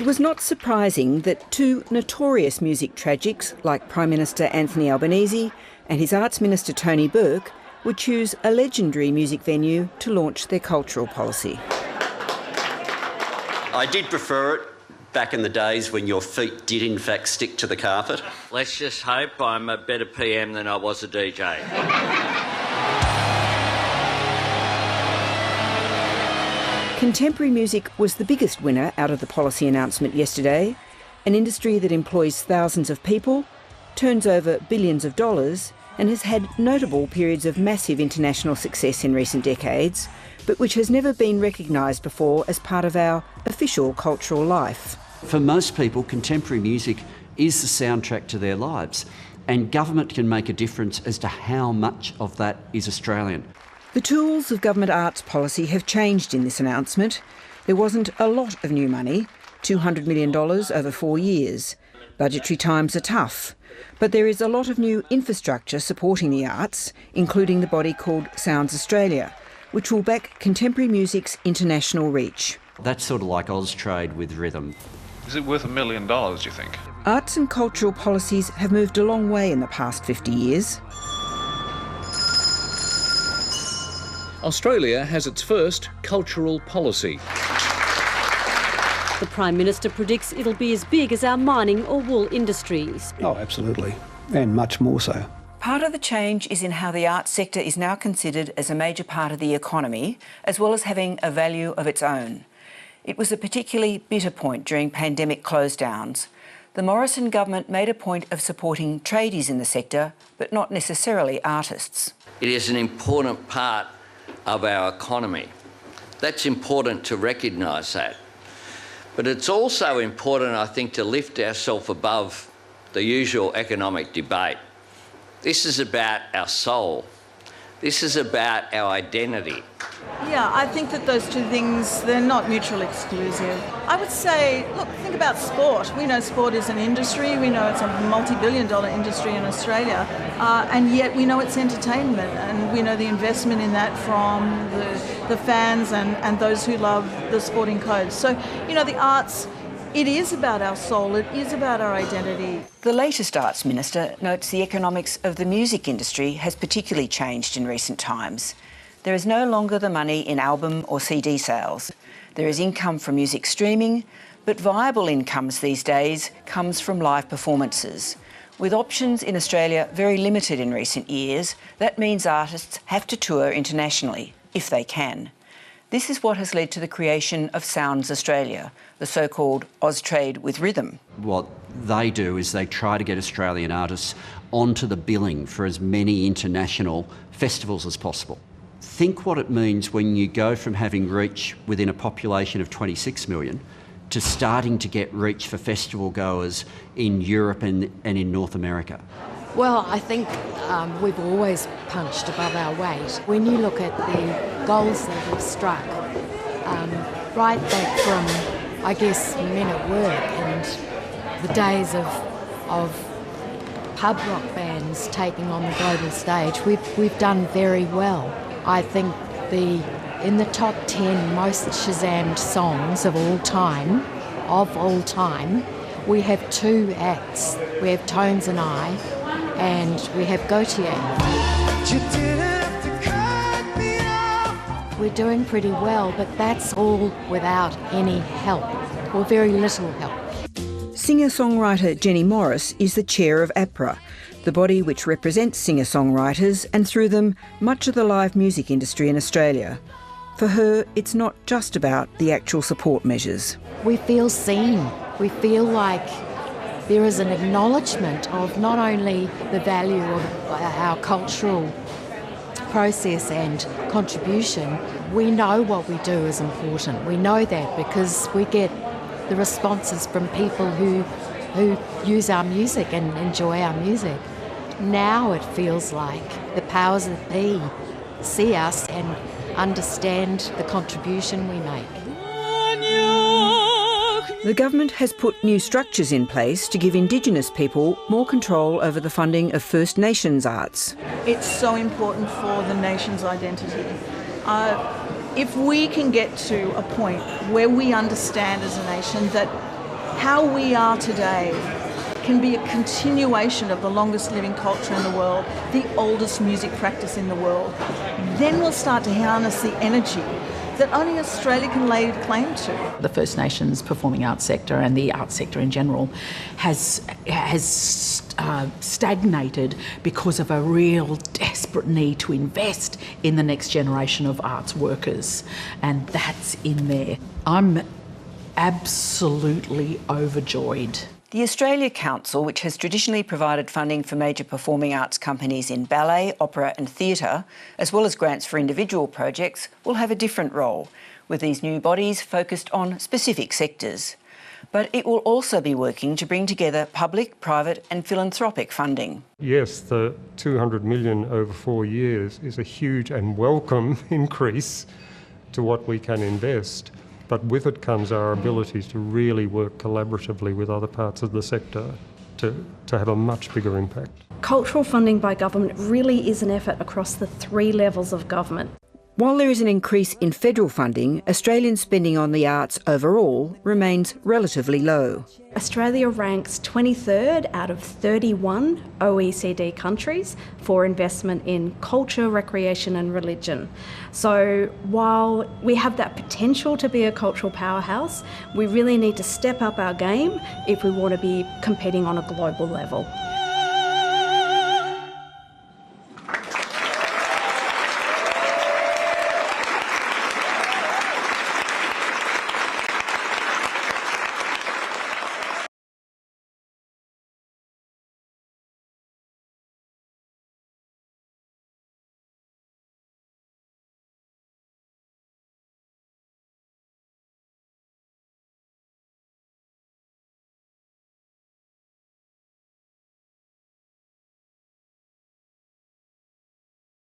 was not surprising that two notorious music tragics like Prime Minister Anthony Albanese and his Arts Minister Tony Burke would choose a legendary music venue to launch their cultural policy. I did prefer it back in the days when your feet did in fact stick to the carpet. Let's just hope I'm a better PM than I was a DJ. Contemporary music was the biggest winner out of the policy announcement yesterday, an industry that employs thousands of people, turns over billions of dollars and has had notable periods of massive international success in recent decades, but which has never been recognised before as part of our official cultural life. For most people, contemporary music is the soundtrack to their lives, and government can make a difference as to how much of that is Australian. The tools of government arts policy have changed in this announcement. There wasn't a lot of new money, $200 million over 4 years. Budgetary times are tough, but there is a lot of new infrastructure supporting the arts, including the body called Sounds Australia, which will back contemporary music's international reach. That's sort of like Austrade with rhythm. Is it worth $1 million, do you think? Arts and cultural policies have moved a long way in the past 50 years. Australia has its first cultural policy. The Prime Minister predicts it'll be as big as our mining or wool industries. Oh, absolutely, and much more so. Part of the change is in how the arts sector is now considered as a major part of the economy, as well as having a value of its own. It was a particularly bitter point during pandemic close-downs. The Morrison government made a point of supporting tradies in the sector, but not necessarily artists. It is an important part of our economy. That's important to recognise that. But it's also important, I think, to lift ourselves above the usual economic debate. This is about our soul. This is about our identity. Yeah, I think that those two things, they're not mutually exclusive. I would say, look, think about sport. We know sport is an industry. We know it's a multi-billion-dollar industry in Australia. And yet we know it's entertainment, and we know the investment in that from the fans and those who love the sporting codes. So, you know, the arts, it is about our soul, it is about our identity. The latest Arts Minister notes the economics of the music industry has particularly changed in recent times. There is no longer the money in album or CD sales. There is income from music streaming, but viable incomes these days comes from live performances. With options in Australia very limited in recent years, that means artists have to tour internationally, if they can. This is what has led to the creation of Sounds Australia, the so-called Austrade with rhythm. What they do is they try to get Australian artists onto the billing for as many international festivals as possible. Think what it means when you go from having reach within a population of 26 million to starting to get reach for festival goers in Europe and in North America. Well, I think we've always punched above our weight. When you look at the goals that we've struck, right back from, I guess, Men at Work and the days of pub rock bands taking on the global stage, we've done very well. I think in the top 10 most Shazammed songs of all time, we have two acts. We have Tones and I, and we have Gautier. We're doing pretty well, but that's all without any help, or very little help. Singer-songwriter Jenny Morris is the chair of APRA, the body which represents singer-songwriters and through them much of the live music industry in Australia. For her, it's not just about the actual support measures. We feel seen. We feel like there is an acknowledgement of not only the value of our cultural process and contribution. We know what we do is important. We know that because we get the responses from people who use our music and enjoy our music. Now it feels like the powers that be see us and understand the contribution we make. The government has put new structures in place to give Indigenous people more control over the funding of First Nations arts. It's so important for the nation's identity. If we can get to a point where we understand as a nation that how we are today can be a continuation of the longest living culture in the world, the oldest music practice in the world, then we'll start to harness the energy that only Australia can lay claim to. The First Nations performing arts sector and the arts sector in general has stagnated because of a real desperate need to invest in the next generation of arts workers, and that's in there. I'm absolutely overjoyed. The Australia Council, which has traditionally provided funding for major performing arts companies in ballet, opera and theatre, as well as grants for individual projects, will have a different role, with these new bodies focused on specific sectors. But it will also be working to bring together public, private and philanthropic funding. Yes, the $200 million over 4 years is a huge and welcome increase to what we can invest. But with it comes our ability to really work collaboratively with other parts of the sector to have a much bigger impact. Cultural funding by government really is an effort across the 3 levels of government. While there is an increase in federal funding, Australian spending on the arts overall remains relatively low. Australia ranks 23rd out of 31 OECD countries for investment in culture, recreation and religion. So while we have that potential to be a cultural powerhouse, we really need to step up our game if we want to be competing on a global level.